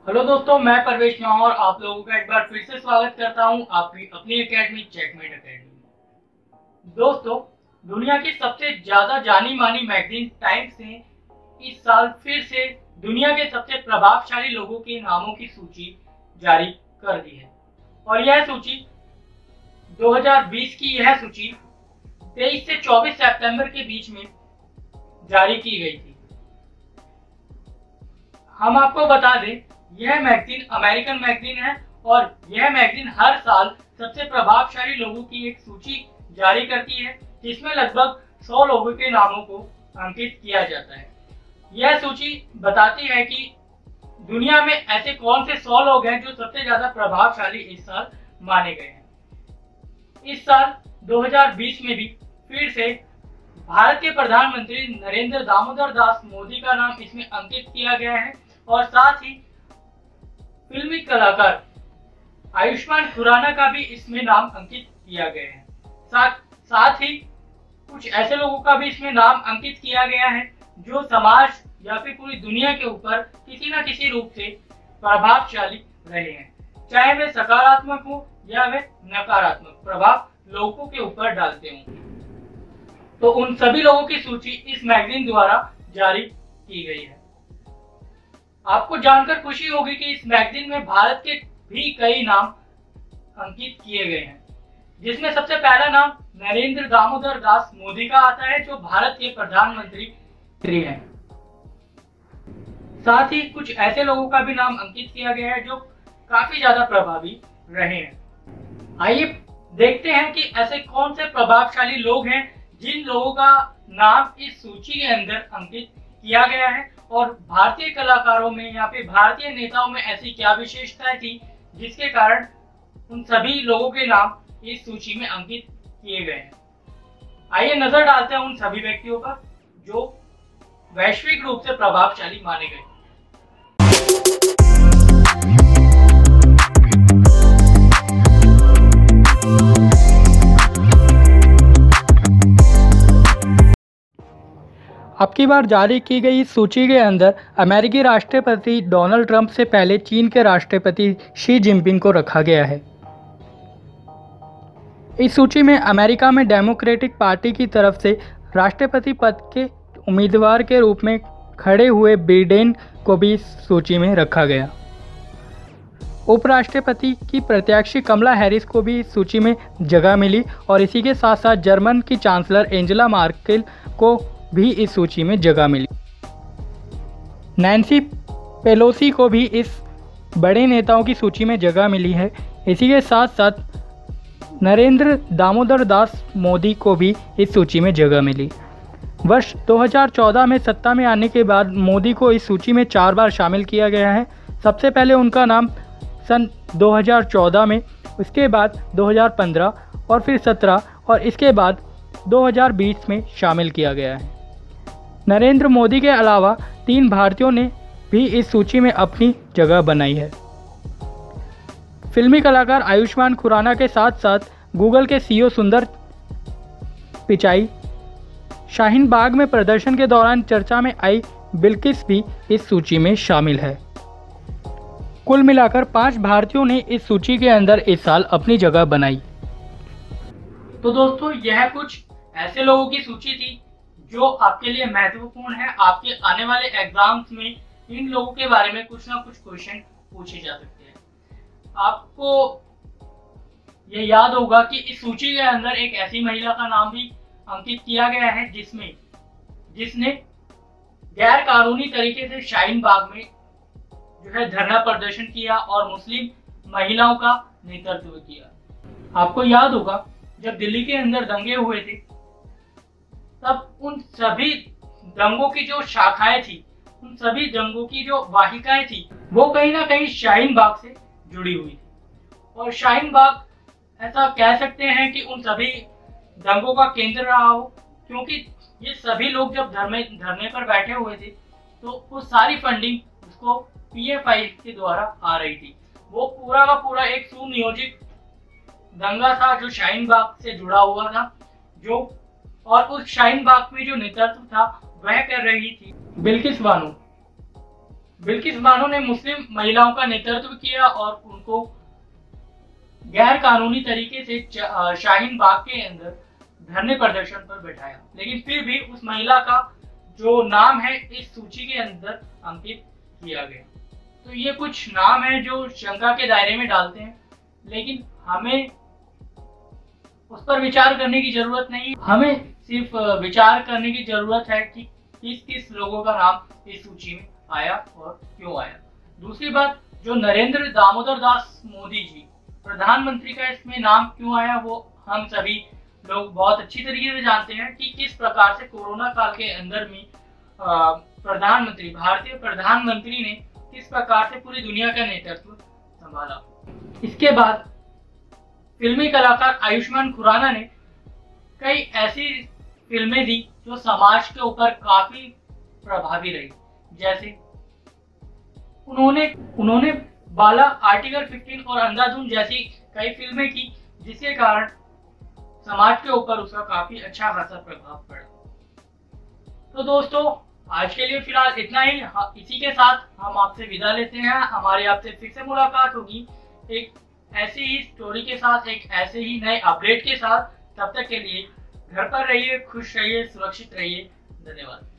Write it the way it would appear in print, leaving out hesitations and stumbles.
Hello दोस्तों, मैं परवेश माहौर आप लोगों का एक बार फिर से स्वागत करता हूं आपकी अपनी एकेडमी चेकमेट एकेडमी में। दोस्तों, दुनिया की सबसे ज्यादा जानी मानी मैगजीन टाइम्स ने इस साल फिर से दुनिया के सबसे प्रभावशाली लोगों के नामों की सूची जारी कर दी है। और यह सूची 2020 की यह सूची 23 से 24 सितंबर के बीच में जारी की गई थी। हम आपको बता दें, यह मैगजीन अमेरिकन मैगजीन है और यह मैगजीन हर साल सबसे प्रभावशाली लोगों की एक सूची जारी करती है, जिसमें लगभग 100 लोगों के नामों को अंकित किया जाता है। यह सूची बताती है कि दुनिया में ऐसे कौन से 100 लोग हैं जो सबसे ज्यादा प्रभावशाली इस साल माने गए हैं। इस साल 2020 में भी फिर से भारत के प्रधानमंत्री नरेंद्र दामोदर दास मोदी का नाम इसमें अंकित किया गया है और साथ ही फिल्मी कलाकार आयुष्मान खुराना का भी इसमें नाम अंकित किया गया है। साथ ही कुछ ऐसे लोगों का भी इसमें नाम अंकित किया गया है जो समाज या फिर पूरी दुनिया के ऊपर किसी न किसी रूप से प्रभावशाली रहे हैं, चाहे वे सकारात्मक हो या वे नकारात्मक प्रभाव लोगों के ऊपर डालते हों। तो उन सभी लोगों की सूची इस मैगजीन द्वारा जारी की गई है। आपको जानकर खुशी होगी कि इस मैगजीन में भारत के भी कई नाम अंकित किए गए हैं, जिसमें सबसे पहला नाम नरेंद्र दामोदर दास मोदी का आता है, जो भारत के प्रधानमंत्री हैं। साथ ही कुछ ऐसे लोगों का भी नाम अंकित किया गया है जो काफी ज्यादा प्रभावी रहे हैं। आइए देखते हैं कि ऐसे कौन से प्रभावशाली लोग हैं जिन लोगों का नाम इस सूची के अंदर अंकित किया गया है और भारतीय कलाकारों में या फिर भारतीय नेताओं में ऐसी क्या विशेषताएं थी जिसके कारण उन सभी लोगों के नाम इस सूची में अंकित किए गए हैं। आइए नजर डालते हैं उन सभी व्यक्तियों पर जो वैश्विक रूप से प्रभावशाली माने गए। अब की बार जारी की गई इस सूची के अंदर अमेरिकी राष्ट्रपति डोनाल्ड ट्रंप से पहले चीन के राष्ट्रपति शी जिनपिंग को रखा गया है। इस सूची में अमेरिका में डेमोक्रेटिक पार्टी की तरफ से राष्ट्रपति पद के उम्मीदवार के रूप में खड़े हुए बिडेन को भी इस सूची में रखा गया। उपराष्ट्रपति की प्रत्याशी कमला हैरिस को भी इस सूची में जगह मिली और इसी के साथ साथ जर्मन की चांसलर एंजेला मार्केल को भी इस सूची में जगह मिली। नैन्सी पेलोसी को भी इस बड़े नेताओं की सूची में जगह मिली है। इसी के साथ साथ नरेंद्र दामोदर दास मोदी को भी इस सूची में जगह मिली। वर्ष 2014 में सत्ता में आने के बाद मोदी को इस सूची में 4 बार शामिल किया गया है। सबसे पहले उनका नाम सन 2014 में, उसके बाद 2015 और फिर 17 और इसके बाद 2020 में शामिल किया गया है। नरेंद्र मोदी के अलावा 3 भारतीयों ने भी इस सूची में अपनी जगह बनाई है। फिल्मी कलाकार आयुष्मान खुराना के साथ साथ गूगल के सीईओ सुंदर पिचाई, शाहीन बाग में प्रदर्शन के दौरान चर्चा में आई बिल्किस भी इस सूची में शामिल है। कुल मिलाकर 5 भारतीयों ने इस सूची के अंदर इस साल अपनी जगह बनाई। तो दोस्तों, यह कुछ ऐसे लोगों की सूची थी जो आपके लिए महत्वपूर्ण है। आपके आने वाले एग्जाम्स में इन लोगों के बारे में कुछ ना कुछ क्वेश्चन पूछे जा सकते हैं। आपको ये याद होगा कि इस सूची के अंदर एक ऐसी महिला का नाम भी अंकित किया गया है जिसने गैर कानूनी तरीके से शाहीन बाग में जो है धरना प्रदर्शन किया और मुस्लिम महिलाओं का नेतृत्व किया। आपको याद होगा जब दिल्ली के अंदर दंगे हुए थे, तब उन सभी दंगों की जो शाखाएं थी, उन सभी दंगों की जो वाहिकाएं थी, वो कहीं ना कहीं शाहीन बाग से जुड़ी हुई थी। और शाहीन बाग ऐसा कह सकते हैं कि उन सभी दंगों का केंद्र रहा हो, क्योंकि ये सभी लोग जब धरने पर बैठे हुए थे तो वो सारी फंडिंग उसको PFI के द्वारा आ रही थी। वो पूरा का पूरा एक सुनियोजित दंगा था जो शाहीन बाग से जुड़ा हुआ था, और उस शाहीन बाग में जो नेतृत्व था वह कर रही थी बिल्किस बानो। बिल्किस बानो ने मुस्लिम महिलाओं का नेतृत्व किया और उनको गैर कानूनी तरीके से शाहीन बाग के अंदर धरने प्रदर्शन पर बैठाया, लेकिन फिर भी उस महिला का जो नाम है इस सूची के अंदर अंकित किया गया। तो ये कुछ नाम है जो शंका के दायरे में डालते हैं, लेकिन हमें उस पर विचार करने की जरूरत नहीं। हमें सिर्फ विचार करने की जरूरत है कि किस किस लोगों का नाम इस सूची में आया और क्यों आया। दूसरी बात, जो नरेंद्र दामोदर दास मोदी जी प्रधानमंत्री का इसमें नाम क्यों आया, वो हम सभी लोग बहुत अच्छी तरीके से जानते हैं कि किस प्रकार से कोरोना काल के अंदर में भारतीय प्रधानमंत्री ने किस प्रकार से पूरी दुनिया का नेतृत्व संभाला। इसके बाद फिल्मी कलाकार आयुष्मान खुराना ने कई ऐसी फिल्में दी जो समाज के ऊपर काफी प्रभावी रही। जैसे उन्होंने बाला, आर्टिकल 15 और अंधाधुन जैसी कई फिल्में की, जिसके कारण समाज के ऊपर उसका काफी अच्छा खासा प्रभाव पड़ा। तो दोस्तों, आज के लिए फिलहाल इतना ही। इसी के साथ हम आपसे विदा लेते हैं। हमारी आपसे फिर से मुलाकात होगी एक ऐसी ही स्टोरी के साथ, एक ऐसे ही नए अपडेट के साथ। तब तक के लिए घर पर रहिए, खुश रहिए, सुरक्षित रहिए। धन्यवाद।